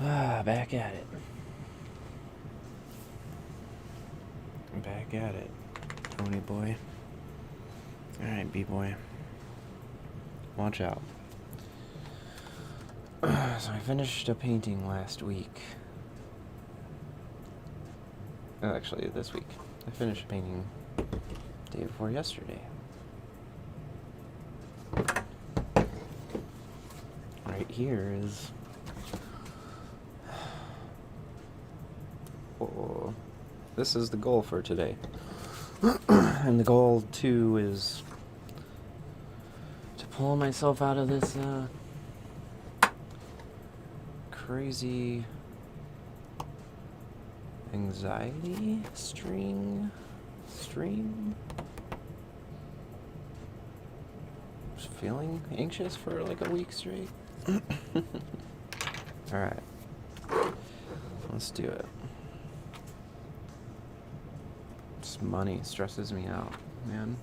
Back at it. Back at it, pony boy. Alright, B-boy. Watch out. So I finished a painting last week. Actually, this week. I finished painting the day before yesterday. Right here is... Oh, this is the goal for today. And the goal, too, is to pull myself out of this, crazy anxiety stream. Just feeling anxious for like a week straight. Alright. Let's do it. This money stresses me out, man.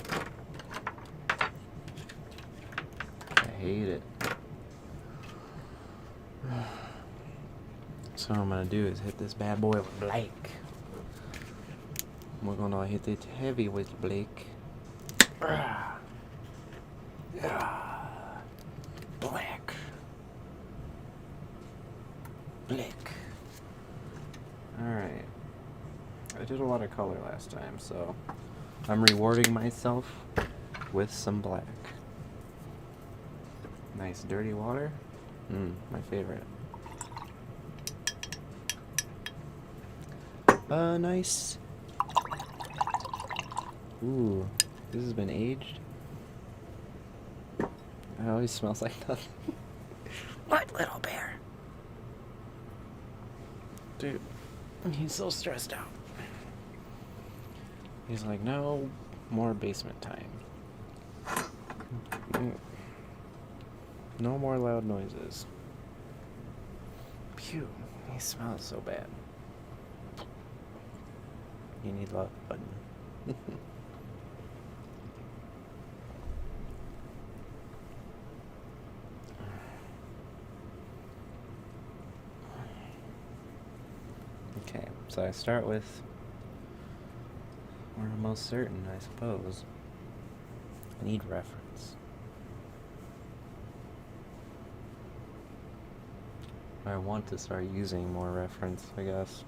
I hate it. So what I'm gonna do is hit this bad boy with Blake. We're gonna hit it heavy with Blake. Yeah. Black. Blake. Alright. I did a lot of color last time, so I'm rewarding myself with some black. Nice dirty water. My favorite. Nice. Ooh, this has been aged. It always smells like that. What, little bear? Dude, he's so stressed out. He's like, no more basement time. No more loud noises. Phew, he smells so bad. You need love button. Okay, so I start with, we're almost certain, I suppose. I need reference. I want to start using more reference, I guess.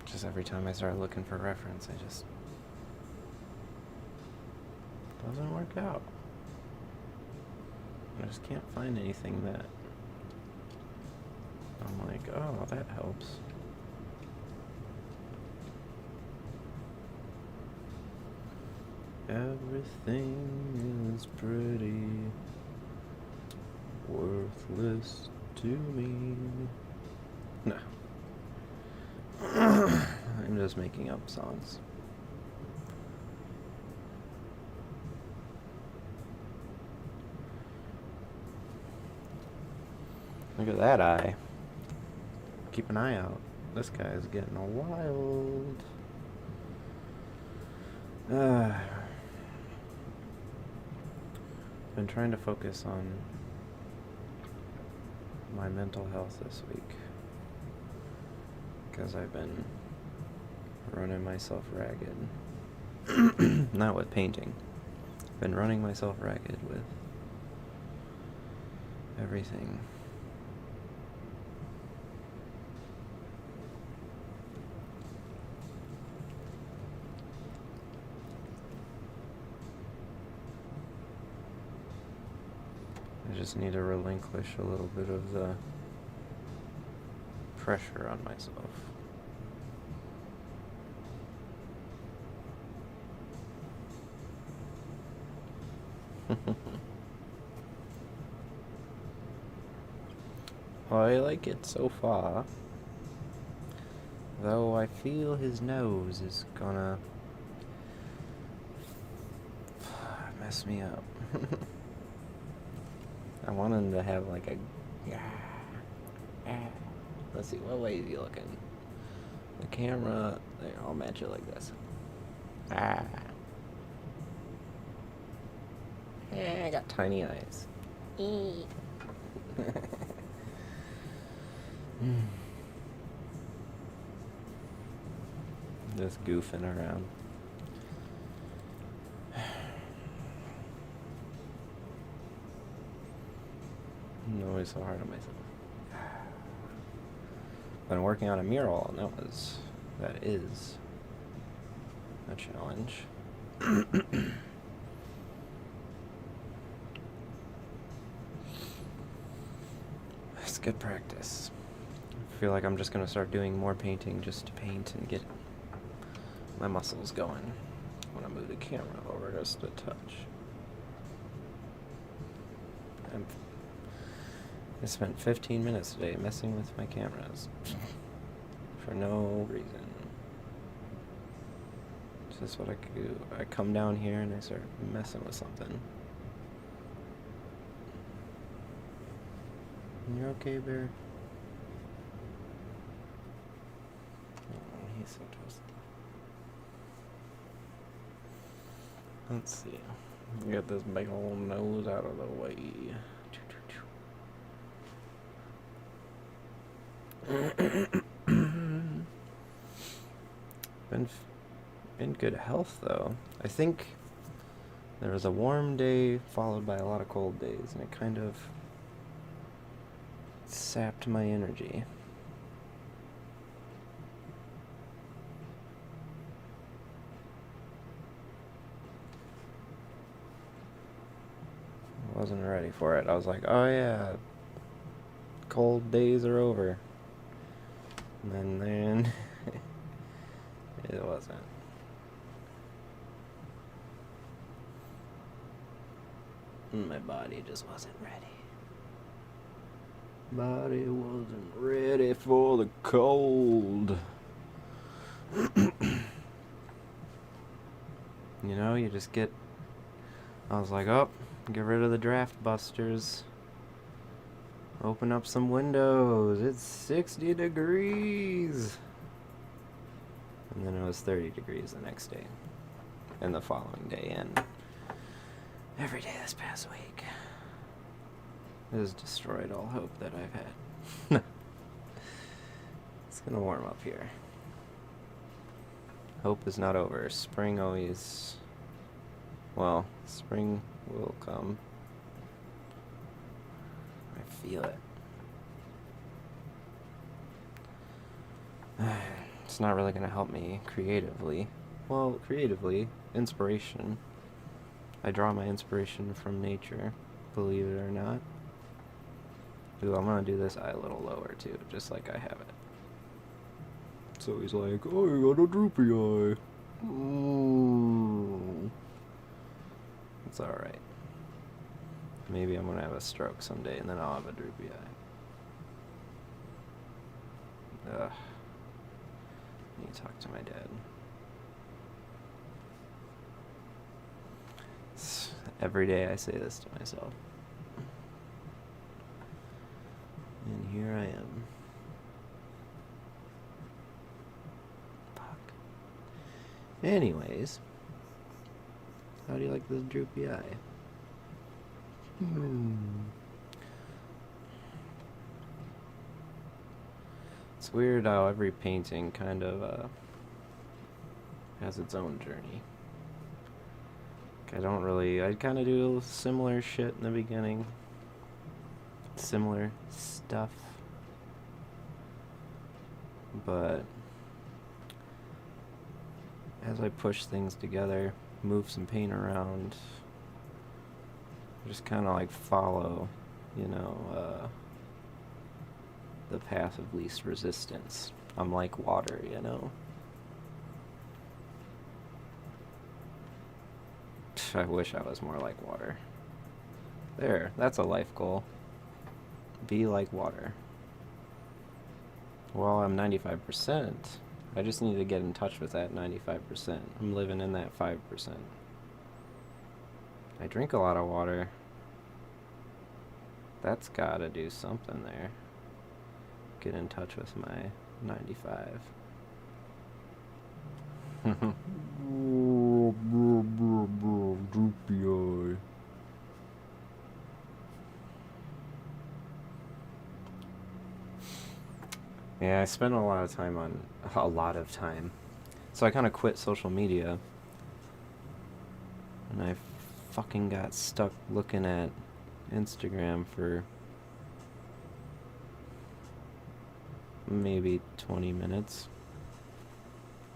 Just every time I start looking for reference, it just doesn't work out. I just can't find anything that I'm like, oh, that helps. Everything is pretty worthless to me. No. I'm just making up songs. Look at that eye. Keep an eye out. This guy is getting wild. Been trying to focus on my mental health this week, because I've been running myself ragged. Not with painting. I've been running myself ragged with everything. I just need to relinquish a little bit of the pressure on myself. Well, I like it so far, though I feel his nose is gonna mess me up. I want him to have like a... Let's see, what way is he looking? The camera... There, I'll match it like this. I got tiny eyes. Just goofing around. I'm always so hard on myself. Been working on a mural, and that is a challenge. It's good practice. I feel like I'm just gonna start doing more painting just to paint and get my muscles going. I'm gonna move the camera over just a touch. I spent 15 minutes today messing with my cameras for no reason. It's just what I could do. I come down here and I start messing with something. You're okay, Bear? Oh, he's so toasted. Let's see. Get this big old nose out of the way. Been good health though. I think there was a warm day followed by a lot of cold days, and it kind of sapped my energy. I wasn't ready for it. I was like, oh yeah, cold days are over. And then it wasn't. My body just wasn't ready. Body wasn't ready for the cold. You know, you just get... I was like, oh, get rid of the draft busters. Open up some windows. It's 60 degrees. And then it was 30 degrees the next day. And the following day. And every day this past week. It has destroyed all hope that I've had. It's gonna warm up here. Hope is not over. Spring always... Well, spring will come. I feel it. It's not really gonna help me creatively. Well, creatively, inspiration. I draw my inspiration from nature, believe it or not. Ooh, I'm gonna do this eye a little lower too, just like I have it. So he's like, oh, you got a droopy eye. Ooh. It's alright. Maybe I'm gonna have a stroke someday and then I'll have a droopy eye. Ugh. I need to talk to my dad. Every day I say this to myself. And here I am. Fuck. Anyways. How do you like this droopy eye? It's weird how every painting kind of has its own journey. I kind of do similar shit in the beginning. Similar stuff. But as I push things together, move some paint around, just kind of like follow, the path of least resistance. I'm like water, I wish I was more like water. There, that's a life goal. Be like water. Well, I'm 95%. I just need to get in touch with that 95%. I'm living in that 5%. I drink a lot of water. That's gotta do something there. Get in touch with my 95. Droopy eye. Yeah, I spent a lot of time on a lot of time. So I kind of quit social media, and I fucking got stuck looking at Instagram for maybe 20 minutes.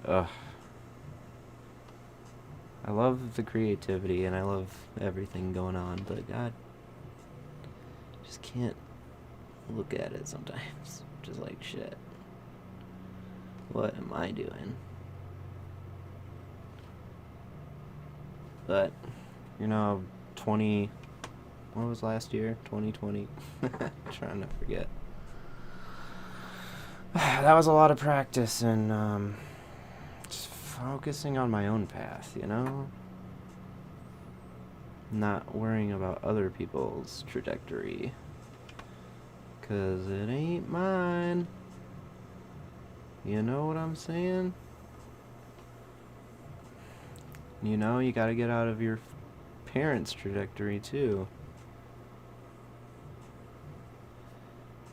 Ugh. I love the creativity and I love everything going on, but God, just can't look at it sometimes. Just like, shit. What am I doing? But, what was last year? 2020? Trying to forget. That was a lot of practice and, just focusing on my own path, Not worrying about other people's trajectory. 'Cause it ain't mine. You know what I'm saying? You gotta get out of your parents' trajectory too.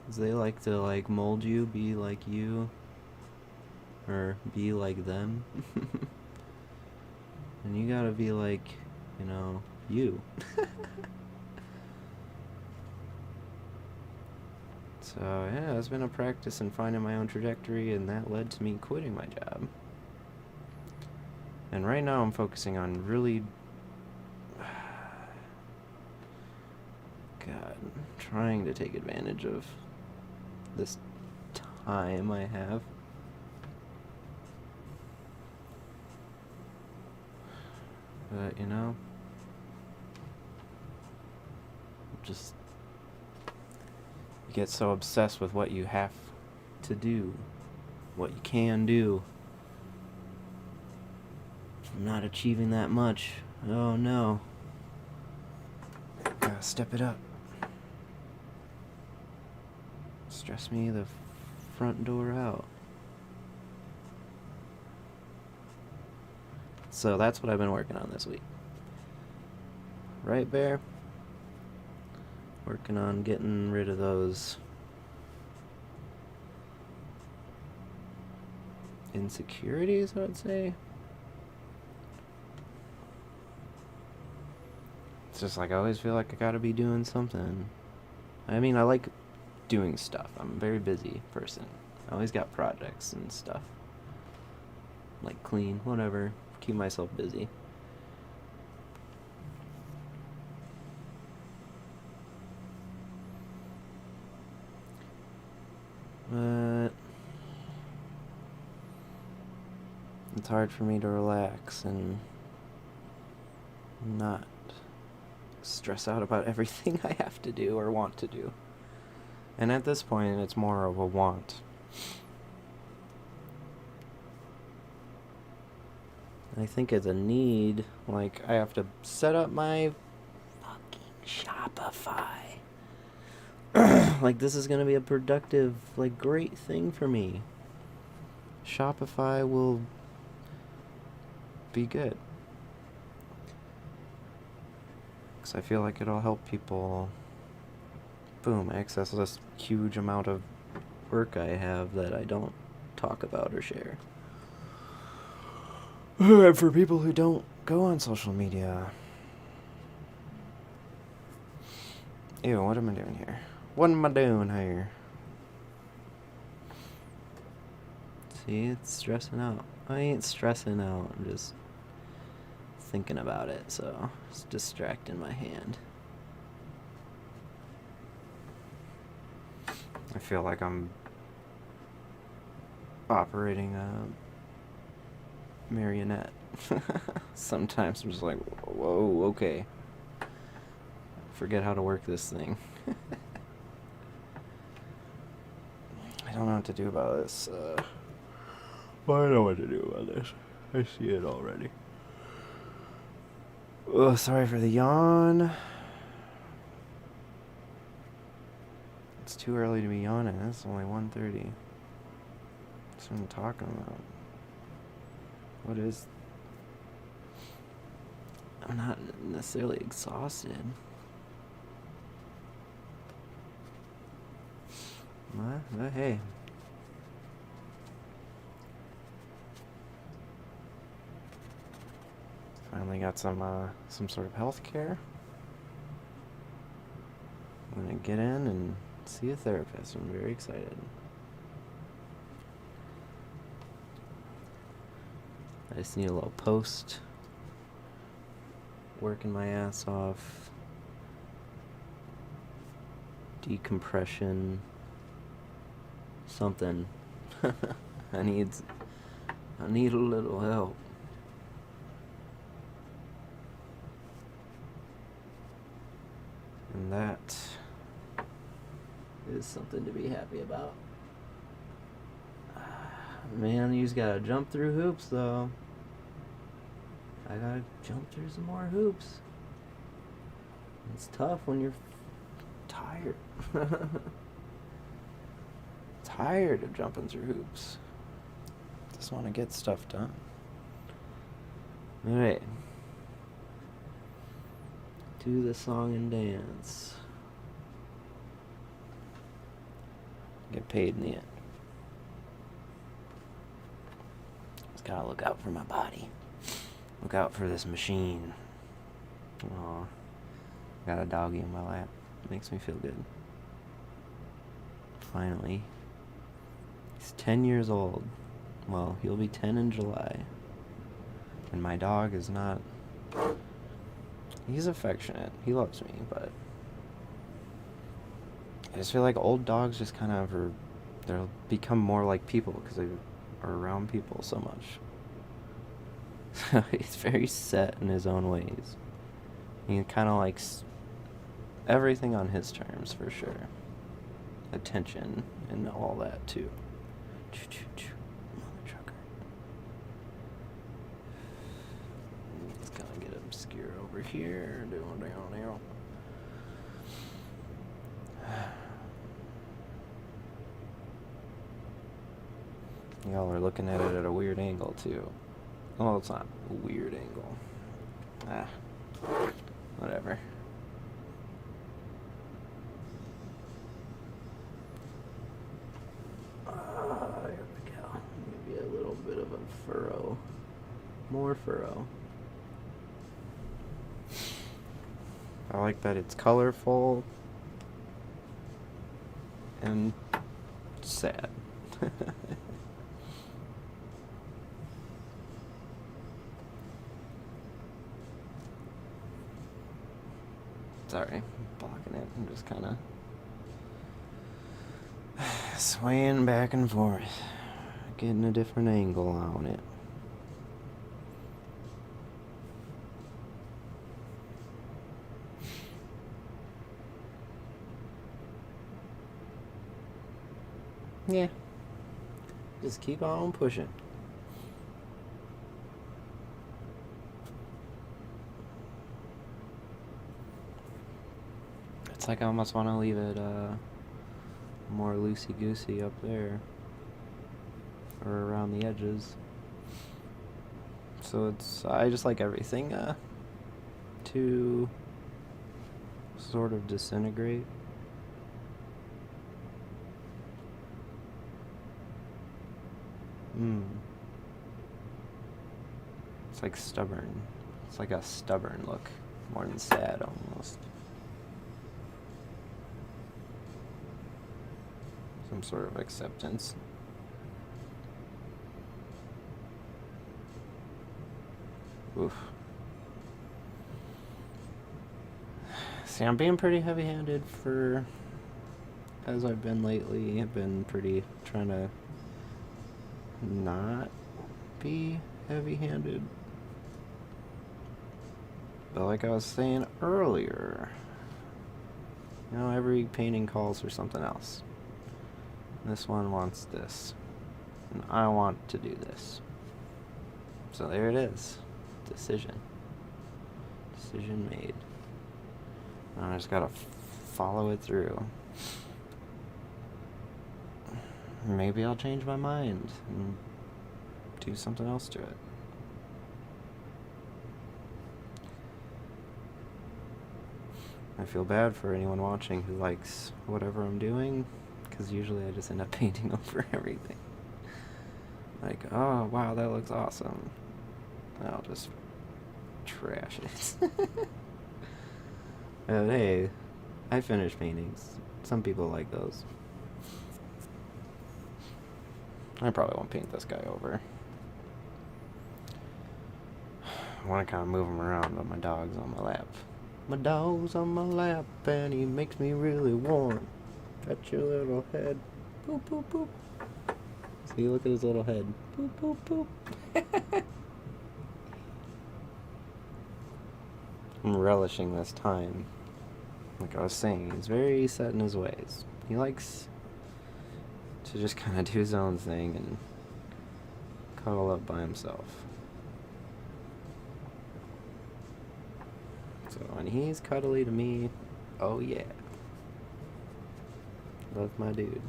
'Cause they like to, mold you, be like you. Or be like them. And you gotta be like, you. So, yeah, it's been a practice in finding my own trajectory, and that led to me quitting my job. And right now I'm focusing on really... God, trying to take advantage of this time I have. But, just you get so obsessed with what you have to do, what you can do. I'm not achieving that much. Oh no. Gotta step it up. Stress me the front door out. So that's what I've been working on this week. Right, Bear? Working on getting rid of those insecurities, I would say. It's just like I always feel like I gotta be doing something. I mean, I like doing stuff. I'm a very busy person. I always got projects and stuff. Like clean, whatever. Keep myself busy. But it's hard for me to relax and not stress out about everything I have to do or want to do. And at this point, it's more of a want. I think it's a need. Like, I have to set up my fucking Shopify. Like, this is gonna be a productive, great thing for me. Shopify will be good. Because I feel like it'll help people, boom, access this huge amount of work I have that I don't talk about or share. For people who don't go on social media. Ew, what am I doing here? What am I doing here? See, it's stressing out. I ain't stressing out, I'm just thinking about it, so it's distracting my hand. I feel like I'm operating a marionette. Sometimes I'm just like, whoa, okay. Forget how to work this thing. I don't know what to do about this. Well, I know what to do about this. I see it already. Oh, sorry for the yawn. It's too early to be yawning. It's only 1:30. That's what I'm talking about. What is... I'm not necessarily exhausted. What? Hey. Finally got some sort of health care. I'm gonna get in and see a therapist. I'm very excited. I just need a little post. Working my ass off. Decompression. Something. I need a little help. And that is something to be happy about. Man, you just gotta jump through hoops, though. I gotta jump through some more hoops. It's tough when you're tired. Tired of jumping through hoops. Just want to get stuff done. Alright. Do the song and dance. Get paid in the end. Just gotta look out for my body. Look out for this machine. Aw. Got a doggy in my lap. Makes me feel good. Finally. He's 10 years old. Well, he'll be 10 in July. And my dog is not... He's affectionate. He loves me, but... I just feel like old dogs just kind of they'll become more like people because they are around people so much. He's very set in his own ways. He kind of likes everything on his terms, for sure. Attention and all that, too. Mother trucker. It's gonna get obscure over here. Down. Y'all are looking at it at a weird angle, too. Well, it's not a weird angle. Whatever. There we go. Maybe a little bit of a furrow. More furrow. I like that it's colorful and sad. Sorry, blocking it. I'm just kind of swaying back and forth, getting a different angle on it. Yeah. Just keep on pushing. It's like I almost want to leave it more loosey-goosey up there. Or around the edges. So I just like everything to sort of disintegrate. It's like stubborn. It's like a stubborn look, more than sad almost. Some sort of acceptance. Oof. See, I'm being pretty heavy-handed as I've been lately. I've been pretty trying to not be heavy-handed. But like I was saying earlier, every painting calls for something else. This one wants this, and I want to do this. So there it is. Decision made. Now I just gotta follow it through. Maybe I'll change my mind and do something else to it. I feel bad for anyone watching who likes whatever I'm doing, because usually I just end up painting over everything. Like, oh wow, that looks awesome. I'll just trash it. Hey, I finish paintings. Some people like those. I probably won't paint this guy over. I want to kind of move him around, but my dog's on my lap. My dog's on my lap, and he makes me really warm. Pet your little head. Boop, boop, boop. See, look at his little head. Boop, boop, boop. I'm relishing this time. Like I was saying, he's very set in his ways. He likes to just kind of do his own thing and cuddle up by himself. So when he's cuddly to me, oh yeah. Love my dude.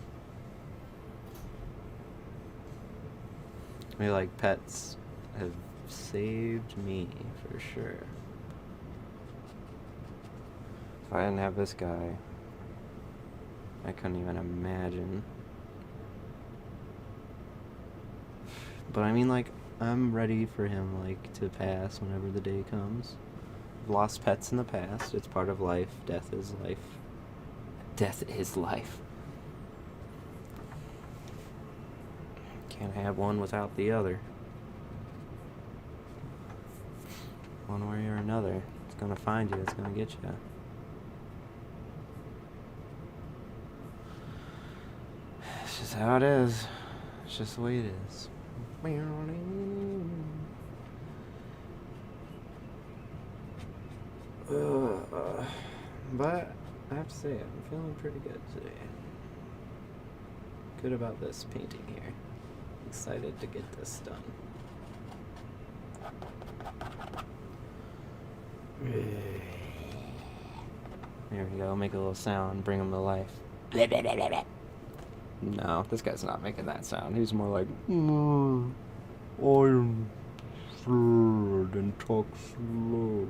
I mean, like, pets have saved me for sure. If I didn't have this guy, I couldn't even imagine. But I mean, like, I'm ready for him, like, to pass whenever the day comes. I've lost pets in the past. It's part of life. Death is life. Death is life. Can't have one without the other. One way or another. It's gonna find you. It's gonna get you. It's just how it is. It's just the way it is. But I have to say, I'm feeling pretty good today. Good about this painting here. Excited to get this done. There we go, make a little sound, bring him to life. No, this guy's not making that sound. He's more like, I am sad and talk slow.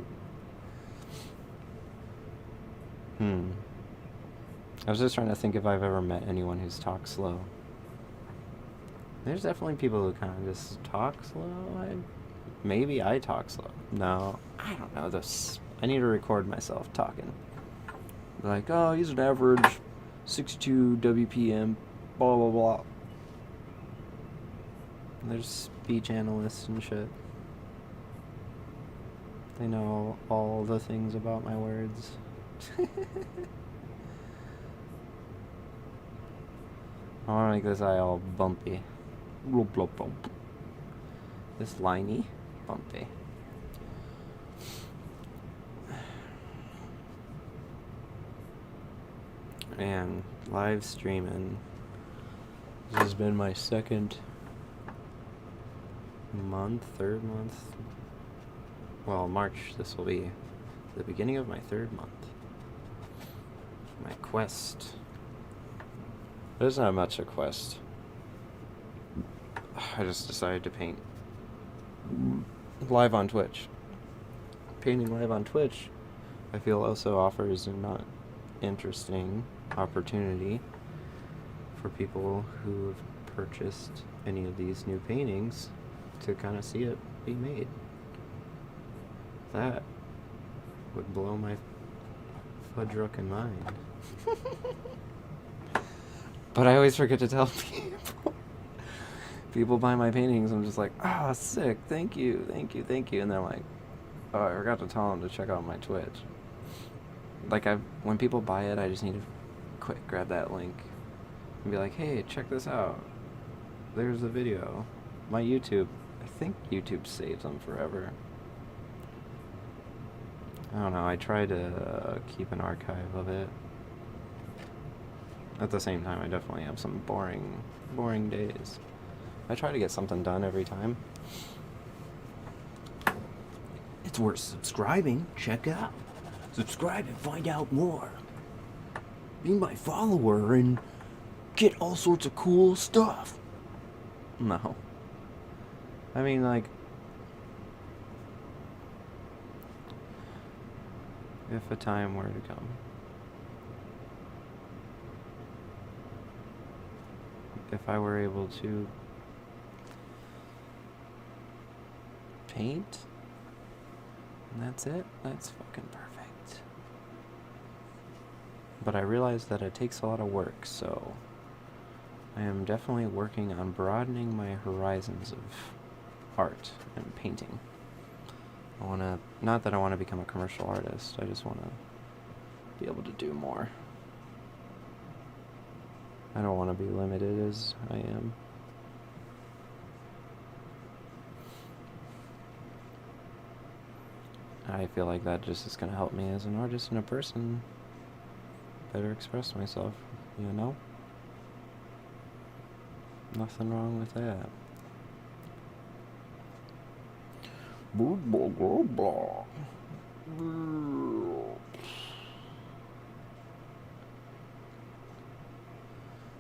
I was just trying to think if I've ever met anyone who's talked slow. There's definitely people who kind of just talk slow. Maybe I talk slow. No, I don't know this. I need to record myself talking. Like, oh, he's an average 62 WPM, blah, blah, blah. And there's speech analysts and shit. They know all the things about my words. I want to make this eye all bumpy. Blub, blub, bump. This liney, bumpy. And live streaming. This has been my third month. Well, March, this will be the beginning of my third month. My quest. There's not much a quest. I just decided to paint live on Twitch. Painting live on Twitch, I feel also offers a not interesting opportunity for people who have purchased any of these new paintings to kind of see it be made. That would blow my fudge-ruckin' mind. But I always forget to tell people. People buy my paintings, I'm just like, ah, sick, thank you. And they're like, oh, I forgot to tell them to check out my Twitch. Like, when people buy it, I just need to quick grab that link and be like, hey, check this out. There's the video. My YouTube, I think YouTube saves them forever. I don't know, I try to keep an archive of it. At the same time, I definitely have some boring days. I try to get something done every time. It's worth subscribing. Check out. Subscribe and find out more. Be my follower and get all sorts of cool stuff. No. I mean, like, if a time were to come. If I were able to paint And that's it. That's fucking perfect. But I realize that it takes a lot of work, so I am definitely working on broadening my horizons of art and painting. I want to, not that I want to become a commercial artist, I just want to be able to do more. I don't want to be limited as I am. I feel like that just is going to help me as an artist and a person better express myself, you know? Nothing wrong with that. Blah, blah, blah, blah.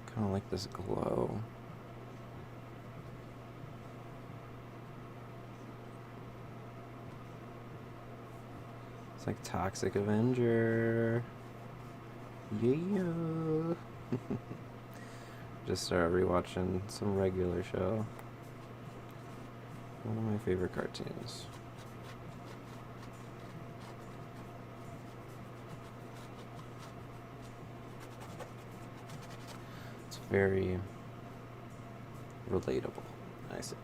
Kind of like this glow. It's like Toxic Avenger. Yeah. Just started rewatching some regular show. One of my favorite cartoons. It's very relatable, I say.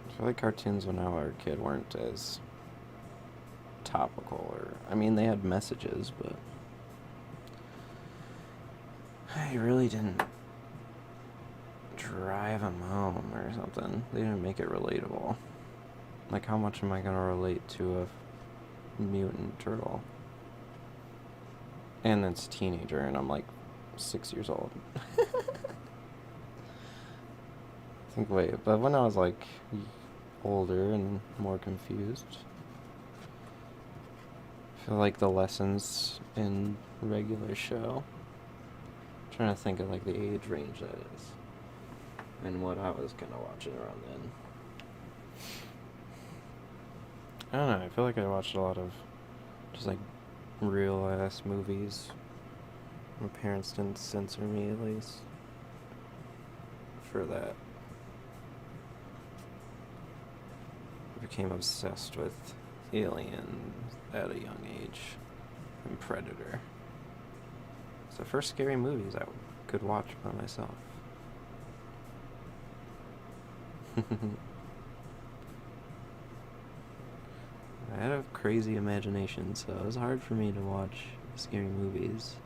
I feel like cartoons when I was a kid weren't as topical, or I mean they had messages, but I really didn't drive them home or something. They didn't make it relatable. Like, how much am I gonna relate to a mutant turtle? And it's a teenager, and I'm like 6 years old. Wait, but when I was like older and more confused, I feel like the lessons in regular show, I'm trying to think of like the age range that is and what I was kind of watching around then. I don't know, I feel like I watched a lot of just like real ass movies. My parents didn't censor me, at least, for that. I became obsessed with Alien at a young age, and Predator. It's the first scary movies I could watch by myself. I had a crazy imagination, so it was hard for me to watch scary movies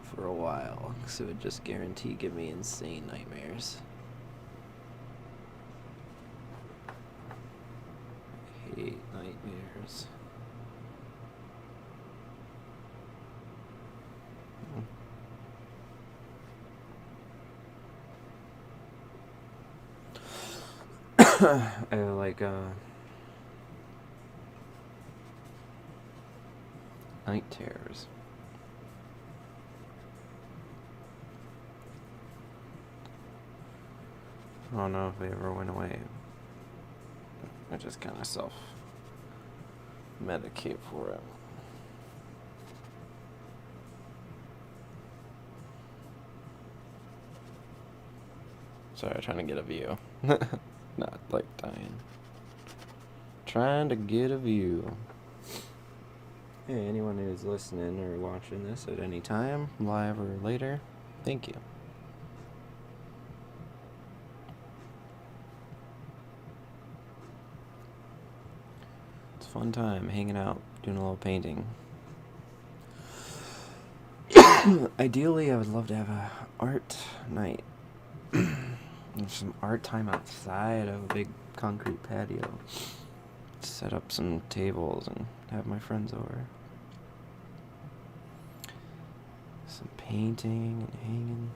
for a while, because it would just guarantee give me insane nightmares. I hate nightmares. I like night terrors. I don't know if they ever went away. I just kind of self-medicate for it. Sorry, trying to get a view. Not like dying. Trying to get a view. Hey, anyone who's listening or watching this at any time, live or later, thank you. It's a fun time hanging out, doing a little painting. Ideally, I would love to have a art night. Some art time outside of a big concrete patio. Set up some tables and have my friends over. Some painting and hanging.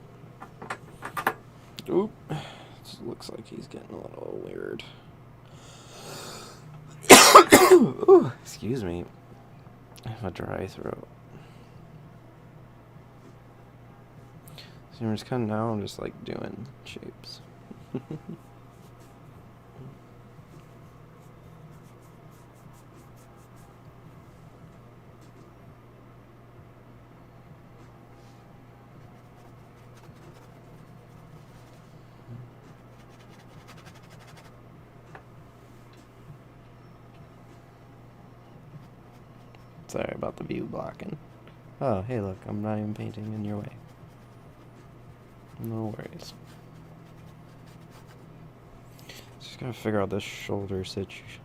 Oop. This looks like he's getting a little weird. Ooh, excuse me. I have a dry throat. So I'm just kind of now I'm just like doing shapes. Sorry about the view blocking. Oh, hey, look, I'm not even painting in your way. No worries. Just gotta figure out this shoulder situation.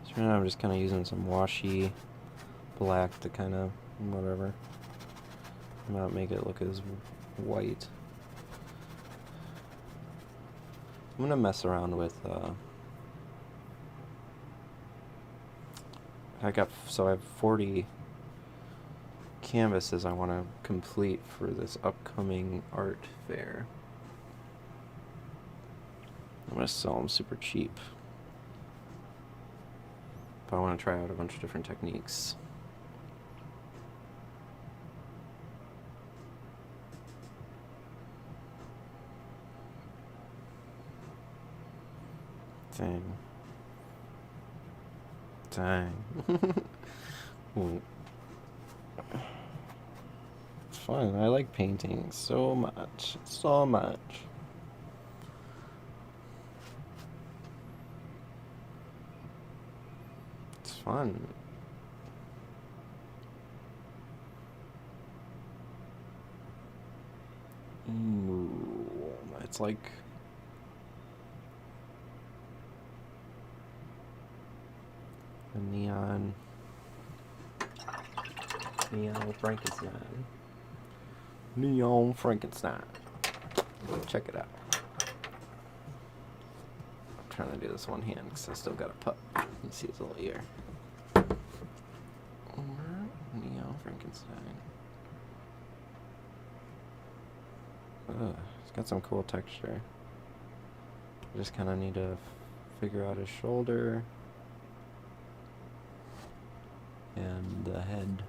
So right now I'm just kind of using some washy black to kind of whatever, not make it look as white. I'm gonna mess around with I have 40 canvases I want to complete for this upcoming art fair. I'm gonna sell them super cheap, but I want to try out a bunch of different techniques. Dang. It's fun. I like painting so much. So much. It's fun. Ooh, it's like a neon Frankenstein. Neon Frankenstein. Check it out. I'm trying to do this one hand because I still got a pup. You see his little ear. Neon Frankenstein. It's got some cool texture. I just kind of need to figure out his shoulder and the head.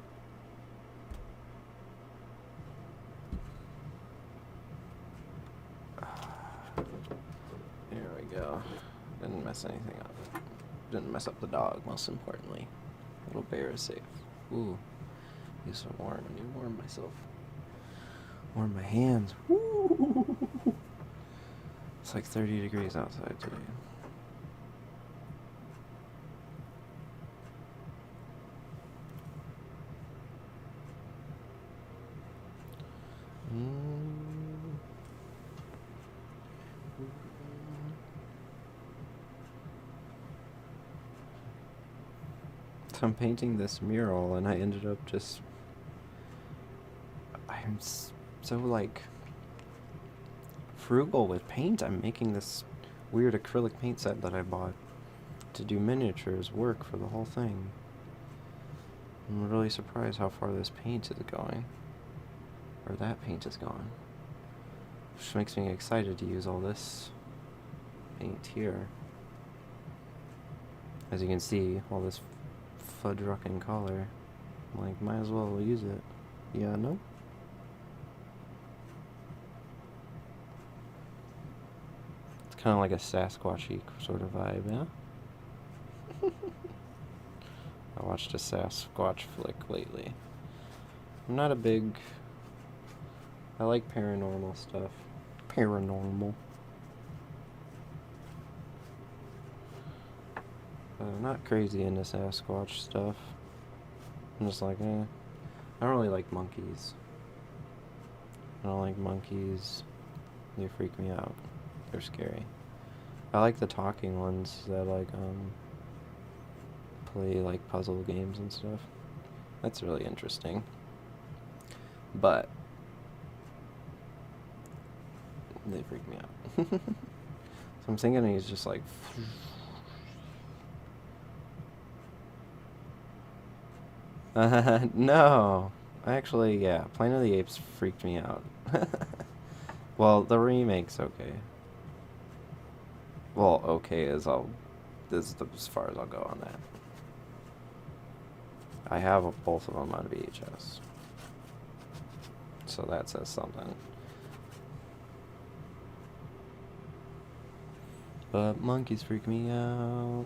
There we go. Didn't mess anything up. Didn't mess up the dog, most importantly. Little bear is safe. Ooh. Use some warm. I need to warm myself. Warm my hands. Woo! It's like 30 degrees outside today. So I'm painting this mural and I ended up just... I'm so like frugal with paint. I'm making this weird acrylic paint set that I bought to do miniatures work for the whole thing. I'm really surprised how far this paint is going. Or that paint is gone. Which makes me excited to use all this paint here. As you can see, all this fudge-rucking color. I'm like, might as well use it. Yeah, no? It's kind of like a Sasquatchy sort of vibe, yeah? I watched a Sasquatch flick lately. I'm not a big... I like paranormal stuff. Paranormal. I'm not crazy into Sasquatch stuff. I'm just like, I don't really like monkeys. I don't like monkeys. They freak me out. They're scary. I like the talking ones that like play like puzzle games and stuff. That's really interesting. But they freak me out. So I'm thinking he's just like no. Actually, yeah, Planet of the Apes freaked me out. Well, the remake's okay. Well, okay is as far as I'll go on that. I have both of them on VHS. So that says something. But monkeys freak me out.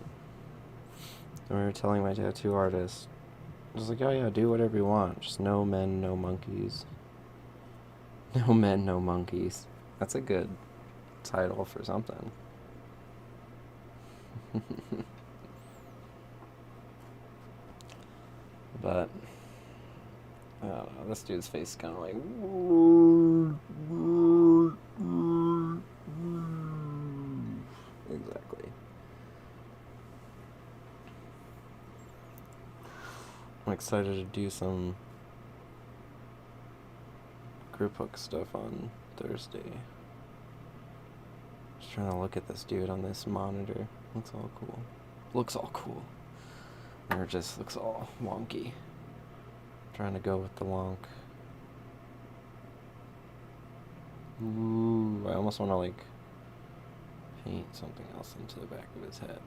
I remember telling my tattoo artist Just like, oh yeah, do whatever you want. Just no men, no monkeys. No men, no monkeys. That's a good title for something. But I don't know. This dude's face is kind of like. Exactly. I'm excited to do some group hook stuff on Thursday. Just trying to look at this dude on this monitor. Looks all cool. Looks all cool. Or it just looks all wonky. Trying to go with the wonk. Ooh, I almost want to like paint something else into the back of his head.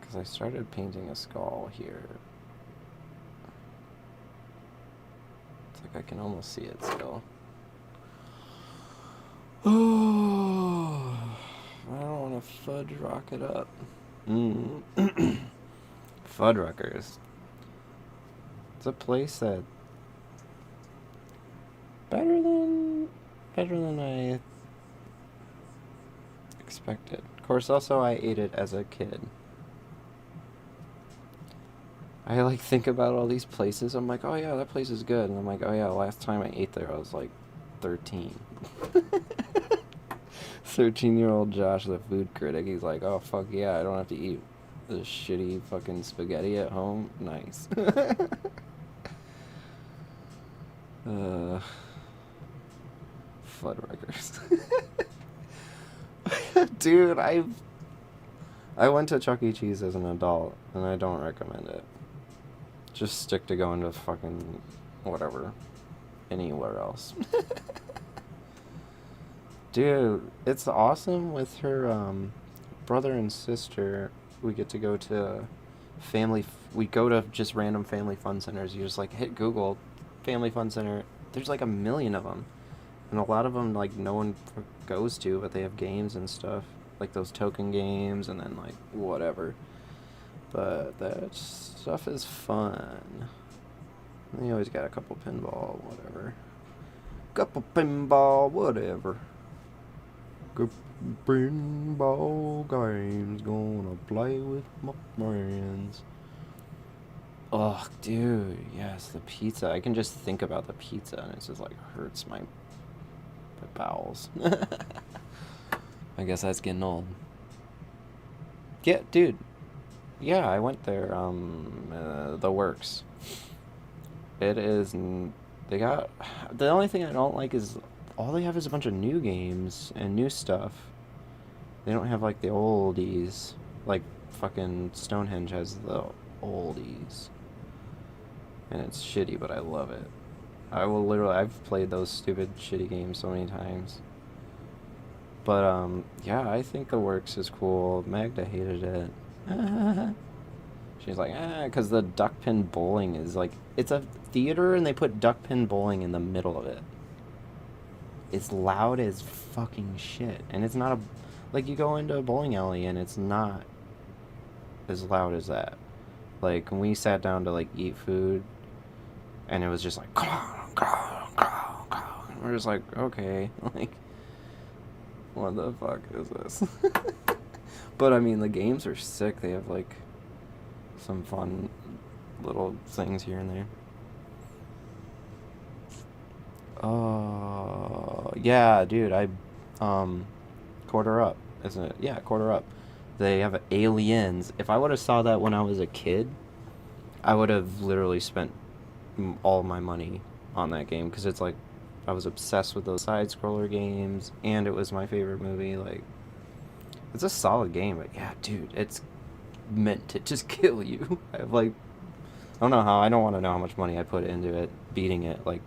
Because I started painting a skull here. It's like I can almost see it still. Oh, I don't want to fudge rock it up. Fuddruckers. It's a place that better than I expected. Of course, also I ate it as a kid. I like think about all these places. I'm like, oh yeah, that place is good. And I'm like, oh yeah, last time I ate there, I was like 13. 13-year-old Josh, the food critic. He's like, oh fuck yeah, I don't have to eat this shitty fucking spaghetti at home. Nice. Fuddruckers. Dude, I went to Chuck E. Cheese as an adult, and I don't recommend it. Just stick to going to fucking whatever, anywhere else. Dude, it's awesome with her brother and sister. We get to go to we go to just random family fun centers. You just like hit Google family fun center. There's like a million of them, and a lot of them like no one goes to, but they have games and stuff, like those token games, and then like whatever. But that stuff is fun. And you always got a couple pinball, whatever. Couple pinball, whatever. Couple pinball games, gonna play with my friends. Oh, dude, yes, the pizza. I can just think about the pizza, and it just like hurts my bowels. I guess that's getting old. Yeah, dude. Yeah, I went there. The Works. It is. They got. The only thing I don't like is all they have is a bunch of new games and new stuff. They don't have like the oldies. Like fucking Stonehenge has the oldies. And it's shitty, but I love it. I've played those stupid shitty games so many times. But yeah, I think the Works is cool. Magda hated it. She's like, because the duckpin bowling is like, it's a theater and they put duckpin bowling in the middle of it. It's loud as fucking shit. And it's not like you go into a bowling alley and it's not as loud as that. Like when we sat down to like eat food and it was just like, we're just like, okay, like, what the fuck is this? But I mean, the games are sick. They have like some fun little things here and there. Yeah, dude, Quarter Up, isn't it? Yeah, Quarter Up. They have Aliens. If I would have saw that when I was a kid, I would have literally spent all my money on that game, because it's like I was obsessed with those side scroller games, and it was my favorite movie. Like, it's a solid game, but yeah, dude, it's meant to just kill you. I have like, I don't want to know how much money I put into it, beating it. Like,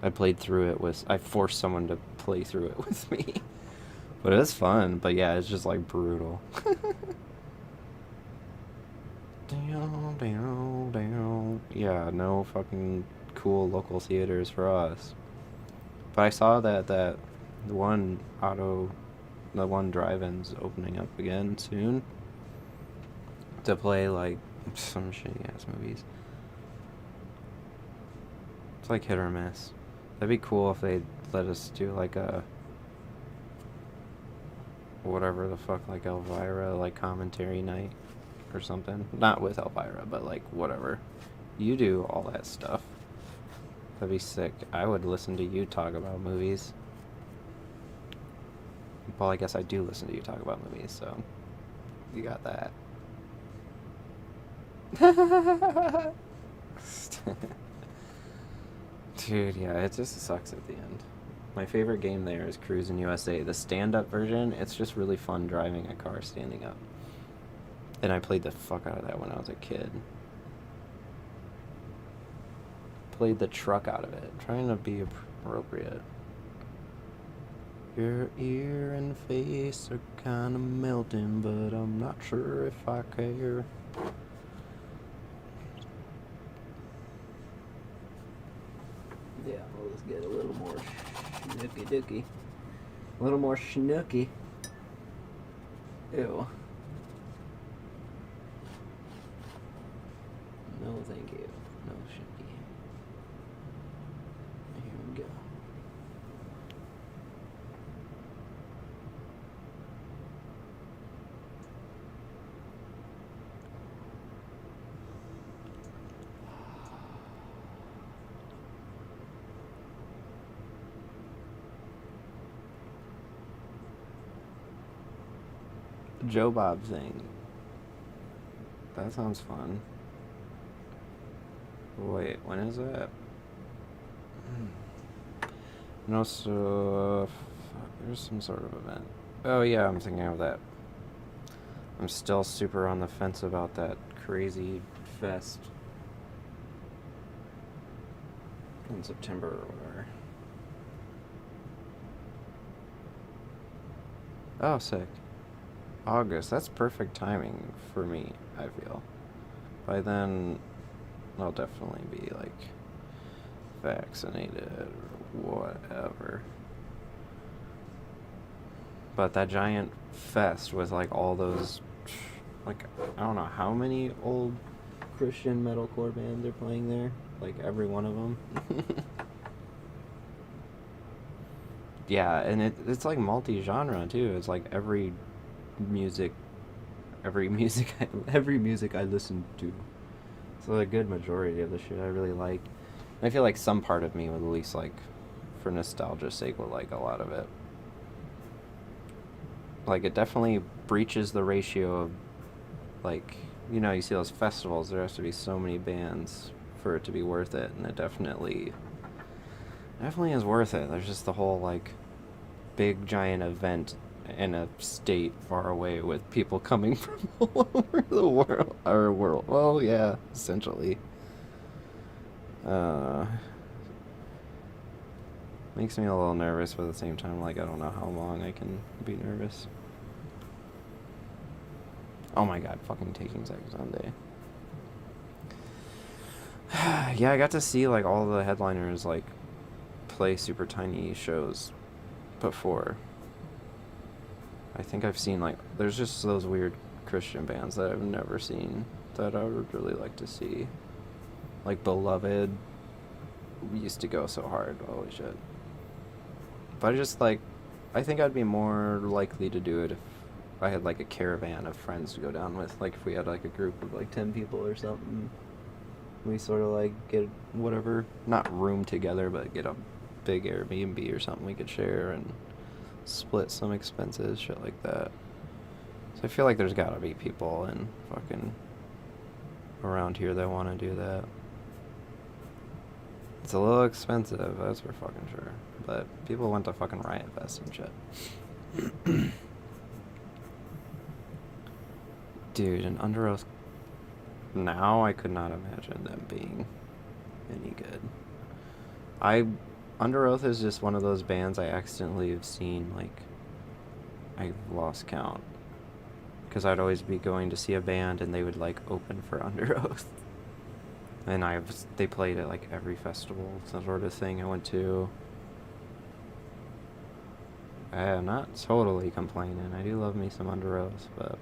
I forced someone to play through it with me. But it was fun, but yeah, it's just like brutal. Yeah, no fucking cool local theaters for us. But I saw that the one drive-in's opening up again soon. to play like some shitty ass movies. It's like hit or miss. That'd be cool if they let us do like a whatever the fuck, like Elvira, like commentary night or something. Not with Elvira, but like whatever. You do all that stuff. That'd be sick. I would listen to you talk about movies. Well, I guess I do listen to you talk about movies, so you got that. Dude, yeah, it just sucks at the end. My favorite game there is Cruisin' USA. The stand-up version, it's just really fun driving a car standing up. And I played the fuck out of that when I was a kid. Played the truck out of it, trying to be appropriate. Your ear and face are kinda melting, but I'm not sure if I care. Yeah, well, let's get a little more snooky dooky. A little more snooky. Ew. No, thank you. No snooky. Here we go. Joe Bob thing. That sounds fun. Wait, when is that? No, so there's some sort of event. Oh yeah, I'm thinking of that. I'm still super on the fence about that crazy fest in September or whatever. Oh, sick. August. That's perfect timing for me, I feel. By then, I'll definitely be, like, vaccinated or whatever. But that giant fest with, like, all those, like, I don't know how many old Christian metalcore bands are playing there. Like, every one of them. Yeah, and it's like multi-genre, too. It's like every music every music I listen to. So a good majority of the shit I really like. And I feel like some part of me would at least like, for nostalgia's sake, would like a lot of it. Like it definitely breaches the ratio of like, you know, you see those festivals, there has to be so many bands for it to be worth it, and it definitely is worth it. There's just the whole like big giant event in a state far away with people coming from all over the world. Our world. Well, yeah, essentially. Makes me a little nervous, but at the same time, like, I don't know how long I can be nervous. Oh my god, fucking Taking Sex Sunday. Yeah, I got to see, like, all the headliners, like, play super tiny shows before. I think I've seen, like, there's just those weird Christian bands that I've never seen that I would really like to see. Like, Beloved used to go so hard, holy shit. But I just, like, I think I'd be more likely to do it if I had, like, a caravan of friends to go down with. Like, if we had, like, a group of, like, 10 people or something. We sort of, like, get whatever, not room together, but get a big Airbnb or something we could share and split some expenses, shit like that. So I feel like there's gotta be people in fucking around here that want to do that. It's a little expensive, that's for fucking sure. But people went to fucking Riot Fest and shit. Dude, and Under Oath now, I could not imagine them being any good. Under Oath is just one of those bands I accidentally have seen, like, I've lost count. Because I'd always be going to see a band and they would, like, open for Under Oath. And they played at, like, every festival, sort of thing I went to. I'm not totally complaining. I do love me some Under Oath, but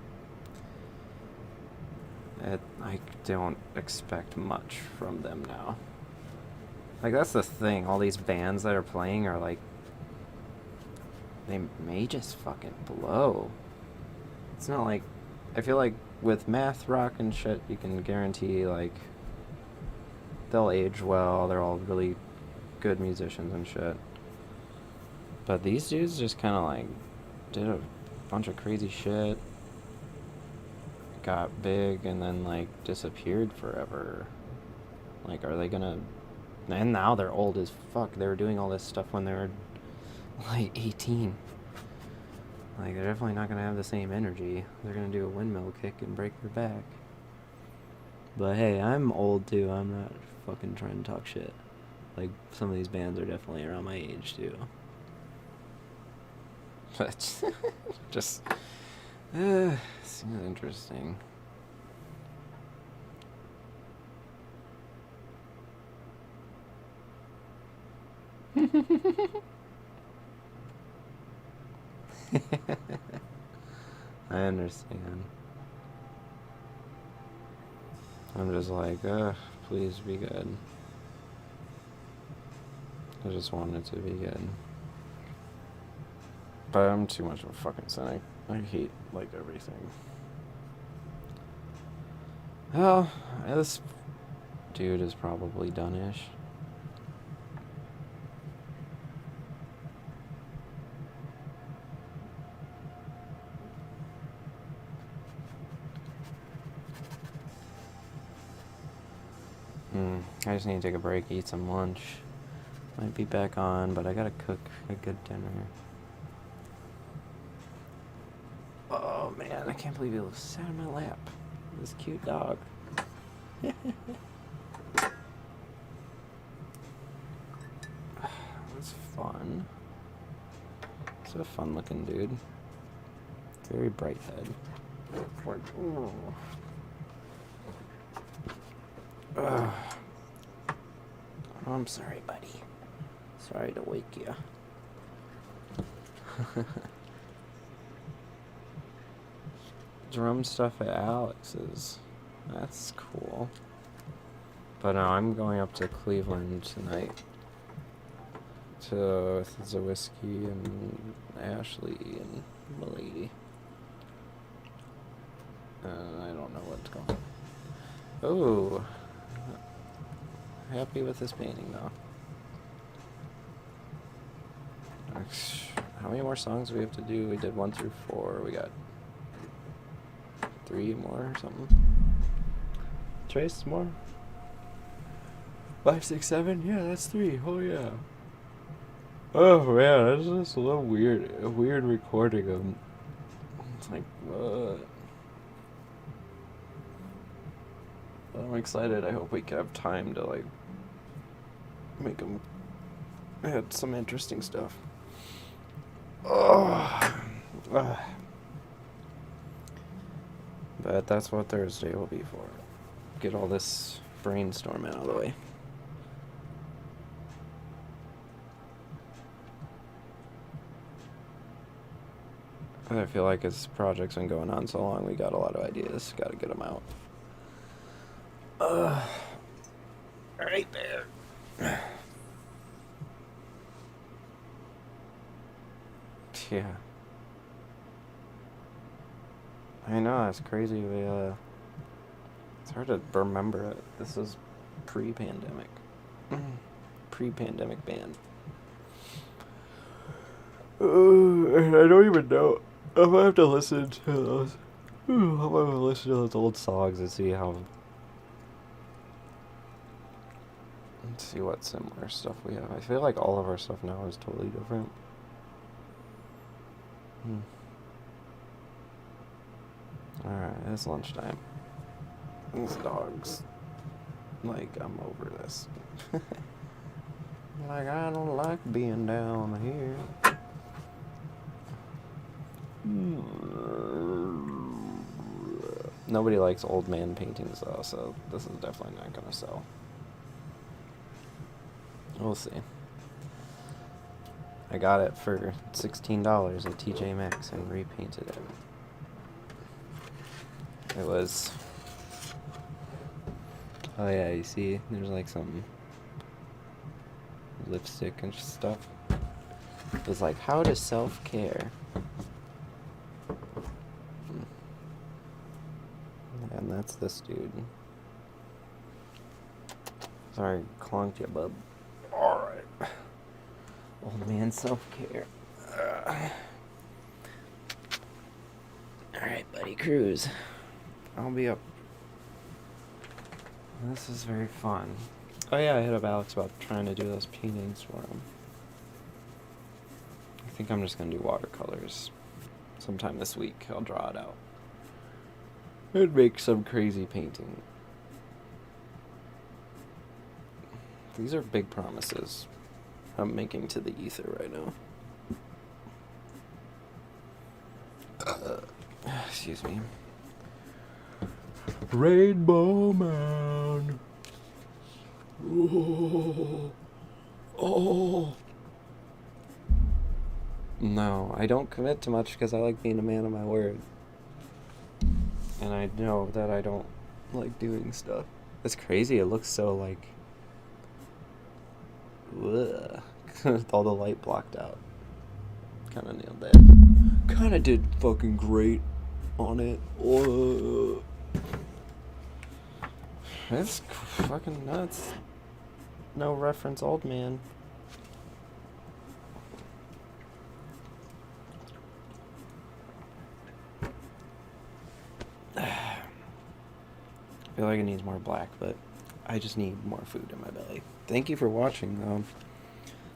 I don't expect much from them now. Like, that's the thing. All these bands that are playing are like, they may just fucking blow. It's not like, I feel like with math rock and shit, you can guarantee, like, they'll age well. They're all really good musicians and shit. But these dudes just kind of, like, did a bunch of crazy shit, got big, and then, like, disappeared forever. Like, are they gonna... And now they're old as fuck. They were doing all this stuff when they were, like, 18. Like, they're definitely not gonna have the same energy. They're gonna do a windmill kick and break their back. But hey, I'm old too. I'm not fucking trying to talk shit. Like, some of these bands are definitely around my age too. But just seems interesting. I understand. I'm just like, please be good. I just want it to be good. But I'm too much of a fucking cynic. I hate, like, everything. Well, this dude is probably done-ish. I just need to take a break, eat some lunch. Might be back on, but I gotta cook a good dinner. Oh man, I can't believe he sat on my lap. This cute dog. That's fun. It's a fun looking dude. Very bright head. Oh, I'm sorry, buddy. Sorry to wake you. Drum stuff at Alex's. That's cool. But no, I'm going up to Cleveland tonight. With Zawiski and Ashley and Milady. I don't know what's going on. Oh. Happy with this painting though. How many more songs do we have to do? We did 1 through 4. We got 3 more or something. Trace more? 5, 6, 7? Yeah, that's 3. Oh yeah. Oh man, that's just a little weird. A weird recording of. It's like what? I'm excited. I hope we have time to like make them add some interesting stuff. But that's what Thursday will be for. Get all this brainstorming out of the way. I feel like this project's been going on so long, we got a lot of ideas. Gotta get them out. Right there. Yeah. I know, it's crazy. It's hard to remember it. This is pre-pandemic. Pre-pandemic band. I don't even know. I'm gonna have to listen to those. I'm gonna listen to those old songs and see how. Let's see what similar stuff we have. I feel like all of our stuff now is totally different. Alright, it's lunchtime. These dogs. Like, I'm over this. Like, I don't like being down here. Nobody likes old man paintings though, so this is definitely not gonna sell. We'll see. I got it for $16 at TJ Maxx and repainted it. It was Oh yeah, you see, there's like some lipstick and stuff. It was like, how to self-care. And that's this dude. Sorry, clonked you, bub. Alright. Old man self-care. Alright, buddy, cruise. I'll be up. This is very fun. Oh yeah, I hit up Alex about trying to do those paintings for him. I think I'm just gonna do watercolors. Sometime this week, I'll draw it out. And make some crazy painting. These are big promises I'm making to the ether right now. Excuse me. Rainbow Man. Oh. No, I don't commit to much because I like being a man of my word. And I know that I don't like doing stuff. It's crazy, it looks so like... Ugh. With all the light blocked out. Kinda nailed that. Kinda did fucking great on it. Oh. That's fucking nuts. No reference, old man. I feel like it needs more black, but I just need more food in my belly. Thank you for watching, though.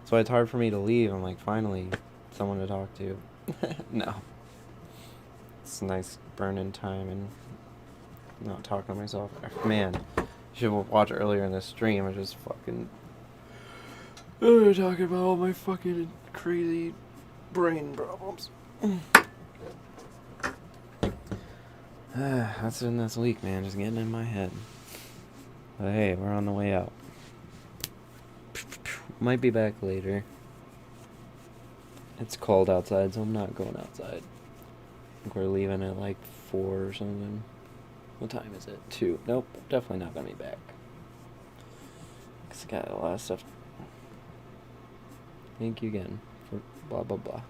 So it's hard for me to leave. I'm like, finally, someone to talk to. No. It's a nice burn-in time and not talking to myself. Man, you should watch earlier in the stream. I just fucking... talking about all my fucking crazy brain problems. That's in this week, man. Just getting in my head. But hey, we're on the way out. Might be back later. It's cold outside, so I'm not going outside. I think we're leaving at like 4 or something. What time is it? 2. Nope, definitely not gonna be back. 'Cause I got a lot of stuff. Thank you again for blah blah blah.